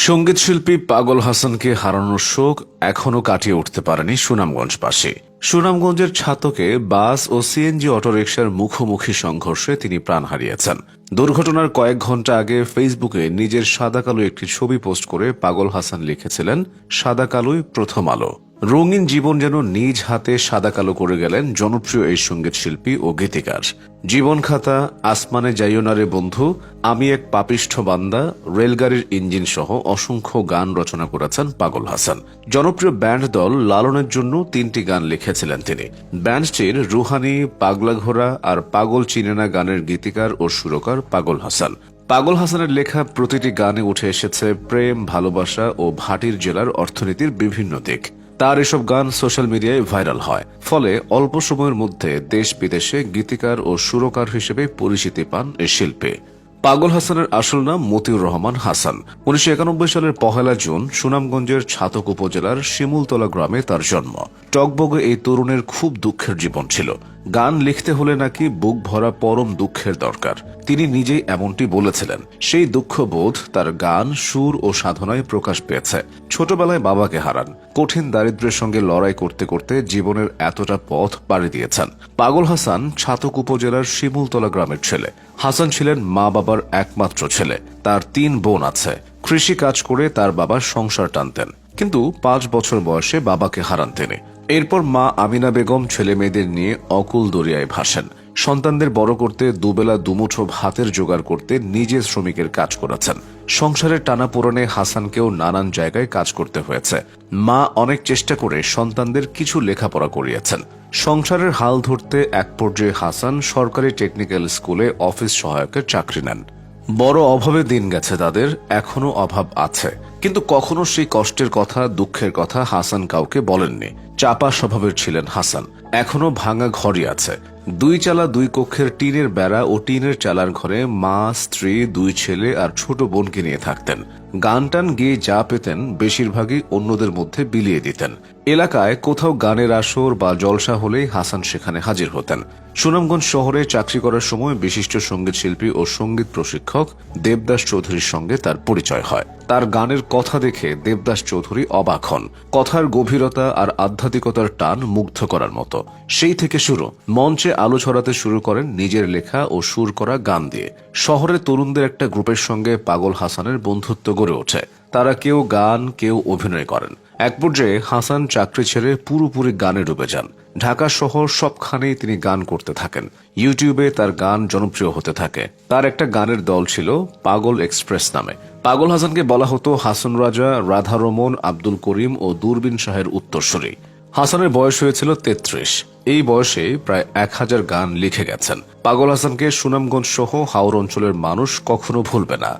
সঙ্গীত শিল্পী পাগল হাসানকে হারানোর শোক এখনো কাটিয়ে উঠতে পারেনি সুনামগঞ্জবাসী। সুনামগঞ্জের ছাতকে বাস ও সিএনজি অটোরিকশার মুখোমুখি সংঘর্ষে তিনি প্রাণ হারিয়েছেন। দুর্ঘটনার কয়েক ঘণ্টা আগে ফেসবুকে নিজের সাদা কালো একটি ছবি পোস্ট করে পাগল হাসান লিখেছিলেন, সাদা কালোই প্রথম আলো। রঙিন জীবন যেন নিজ হাতে সাদা কালো করে গেলেন জনপ্রিয় এই সঙ্গীত শিল্পী ও গীতিকার। জীবন খাতা, আসমানে যাইও না রে বন্ধু, আমি এক পাপিষ্ঠ বান্দা, রেলগাড়ির ইঞ্জিন সহ অসংখ্য গান রচনা করেছেন পাগল হাসান। জনপ্রিয় ব্যান্ড দল লালনের জন্য 3টি গান লিখেছিলেন তিনি। ব্যান্ডটির রুহানি, পাগলা ঘোড়া আর পাগল চিনেনা গানের গীতিকার ও সুরকার পাগল হাসান। পাগল হাসানের লেখা প্রতিটি গানে উঠে এসেছে প্রেম, ভালোবাসা ও ভাটির জেলার অর্থনীতির বিভিন্ন দিক। তার এসব গান সোশ্যাল মিডিয়ায় ভাইরাল হয়, ফলে অল্প সময়ের মধ্যে দেশ বিদেশে গীতিকার ও সুরকার হিসেবে পরিচিতি পান এই শিল্পী। পাগল হাসানের আসল নাম মতিউর রহমান হাসান। 1991 সালের 1 জুন সুনামগঞ্জের ছাতক উপজেলার শিমুলতলা গ্রামে তার জন্ম। টকবগে এই তরুণের খুব দুঃখের জীবন ছিল। গান লিখতে হলে নাকি বুক ভরা পরম দুঃখের দরকার। তিনি নিজেই এমনটি বলেছিলেন। সেই দুঃখবোধ তার গান, সুর ও সাধনায় প্রকাশ পেয়েছে। ছোটবেলায় বাবাকে হারান, কঠিন দারিদ্র্যের সঙ্গে লড়াই করতে করতে জীবনের এতটা পথ পাড়ি দিয়েছেন। পাগল হাসান ছাতক উপজেলার শিমুলতলা গ্রামের ছেলে। হাসান ছিলেন মা বাবার একমাত্র ছেলে। তার 3 বোন আছে। কৃষি কাজ করে তার বাবা সংসার টানতেন, কিন্তু 5 বছর বয়সে বাবাকে হারান তিনি। এরপর মা আমিনা বেগম ছেলে মেয়েদের নিয়ে অকুল দরিয়ায় ভাসেন। সন্তানদের বড় করতে দুবেলা দুমুঠো ভাতের জোগাড় করতে নিজে শ্রমিকের কাজ করেছেন। সংসারের টানাপোড়েনে হাসানকেও নানান জায়গায় কাজ করতে হয়েছে। মা অনেক চেষ্টা করে সন্তানদের কিছু লেখাপড়া করিয়েছেন। সংসারের হাল ধরতে এক পর্যায়ে হাসান সরকারি টেকনিক্যাল স্কুলে অফিস সহায়কের চাকরি নেন। বড় অভাবে দিন গেছে তাদের, এখনো অভাব আছে, কিন্তু কখনো সেই কষ্টের কথা, দুঃখের কথা হাসান কাউকে বলেননি। চাপা স্বভাবের ছিলেন হাসান। এখনো ভাঙা ঘরই আছে। 2 চালা 2 কক্ষের টিনের বেড়া ও টিনের চালার ঘরে মা, স্ত্রী, 2 ছেলে আর ছোট বোনকে নিয়ে থাকতেন। গান টান গিয়ে যা পেতেন বেশিরভাগই অন্যদের মধ্যে বিলিয়ে দিতেন। এলাকায় কোথাও গানের আসর বা জলসা হলেই হাসান সেখানে হাজির হতেন। সুনামগঞ্জ শহরে চাকরি করার সময় বিশিষ্ট সঙ্গীত শিল্পী ও সঙ্গীত প্রশিক্ষক দেবদাস চৌধুরীর সঙ্গে তার পরিচয় হয়। তার গানের কথা দেখে দেবদাস চৌধুরী অবাক হন। কথার গভীরতা আর আধ্যাত্মিকতার টান মুগ্ধ করার মতো। সেই থেকে শুরু। মঞ্চে আলো ছড়াতে শুরু করেন নিজের লেখা ও সুর করা গান দিয়ে। শহরের তরুণদের একটা গ্রুপের সঙ্গে পাগল হাসানের বন্ধুত্ব গড়ে ওঠে। তারা কেউ গান, কেউ অভিনয় করেন। এক পর্যায়ে হাসান চাকরি ছেড়ে পুরোপুরি গানে ডুবে যান। ঢাকা শহর সবখানেই তিনি গান করতে থাকেন। ইউটিউবে তার গান জনপ্রিয় হতে থাকে। তার একটা গানের দল ছিল পাগল এক্সপ্রেস নামে। পাগল হাসানকে বলা হতো হাসন রাজা, রাধা রমন, আব্দুল করিম ও দূরবীন শাহের উত্তরসূরি। হাসানের বয়স হয়েছিল 33। এই বয়সে প্রায় 1000 গান লিখে গেছেন। পাগল হাসানকে সুনামগঞ্জ সহ হাওর অঞ্চলের মানুষ কখনো ভুলবে না।